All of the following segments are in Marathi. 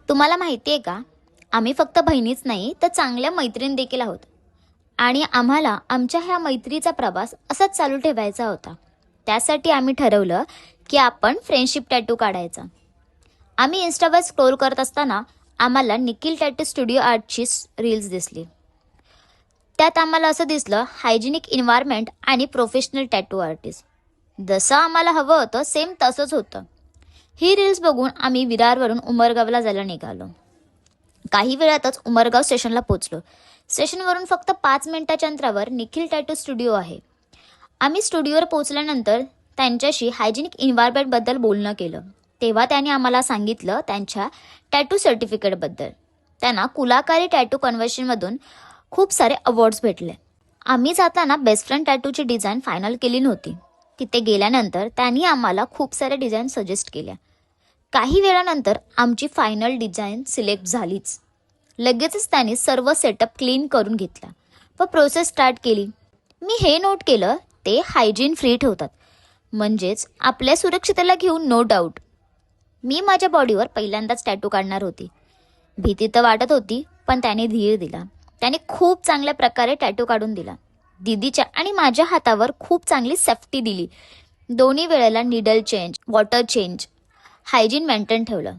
तुम्हाला माहिती आहे का, आम्ही फक्त बहिणीच नाही तर चांगल्या मैत्रीण देखील आहोत. आणि आम्हाला आमच्या ह्या मैत्रीचा प्रवास असाच चालू ठेवायचा होता. त्यासाठी आम्ही ठरवलं की आपण फ्रेंडशिप टॅटू काढायचा. आम्ही इन्स्टावर स्क्रोल करत असताना आम्हाला निखिल टॅटू स्टुडिओ आर्टची रील्स दिसली. त्यात आम्हाला असं दिसलं, हायजिनिक एन्व्हायरमेंट आणि प्रोफेशनल टॅटू आर्टिस्ट. जसं आम्हाला हवं होतं सेम तसंच होतं. ही रील्स बघून आम्ही विरारवरून उमरगावला जायला निघालो. काही वेळातच उमरगाव स्टेशनला पोहोचलो. स्टेशनवरून फक्त 5 मिनिटाच्या अंतरावर निखिल टॅटू स्टुडिओ आहे. आम्ही स्टुडिओवर पोहोचल्यानंतर त्यांच्याशी हायजिनिक एन्व्हायरमेंटबद्दल बोलणं केलं. तेव्हा त्यांनी आम्हाला सांगितलं त्यांच्या टॅटू सर्टिफिकेटबद्दल. त्यांना कुलाकारी टॅटू कन्व्हेन्शनमधून खूप सारे अवॉर्ड्स भेटले. आम्ही जाताना बेस्ट फ्रेंड टॅटूची डिझाईन फायनल केली नव्हती. तिथे गेल्यानंतर त्यांनी आम्हाला खूप साऱ्या डिझाईन सजेस्ट केल्या. काही वेळानंतर आमची फायनल डिझाईन सिलेक्ट झालीच. लगेचच त्यांनी सर्व सेटअप क्लीन करून घेतला व प्रोसेस स्टार्ट केली. मी हे नोट केलं, ते हायजीन फ्री ठेवतात, म्हणजेच आपल्या सुरक्षितेला घेऊन नो डाऊट. मी माझ्या बॉडीवर पहिल्यांदाच टॅटू काढणार होती. भीती तर वाटत होती, पण त्याने धीर दिला. त्याने खूप चांगल्या प्रकारे टॅटू काढून दिला. दीदीच्या आणि माझ्या हातावर खूप चांगली सेफ्टी दिली. दोन्ही वेळेला needle change, water change, hygiene maintain ठेवलं.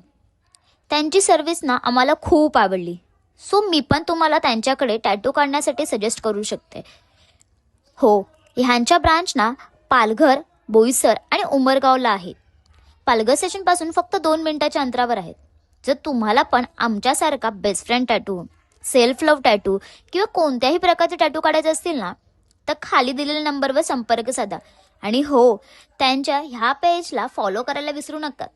त्यांची सर्व्हिस ना आम्हाला खूप आवडली. सो मी पण तुम्हाला त्यांच्याकडे टॅटू काढण्यासाठी सजेस्ट करू शकते. हो, ह्यांच्या ब्रांच ना पालघर, बोईसर आणि उमरगावला आहेत. पालघर स्टेशनपासून फक्त 2 मिनिटाच्या अंतरावर आहेत. जर तुम्हाला पण आमच्यासारखा best friend tattoo, self love tattoo किंवा कोणत्याही प्रकारचे टॅटू काढायचे असतील ना, तर खाली दिलेल्या नंबरवर संपर्क साधा. आणि हो, त्यांच्या ह्या पेजला फॉलो करायला विसरू नका.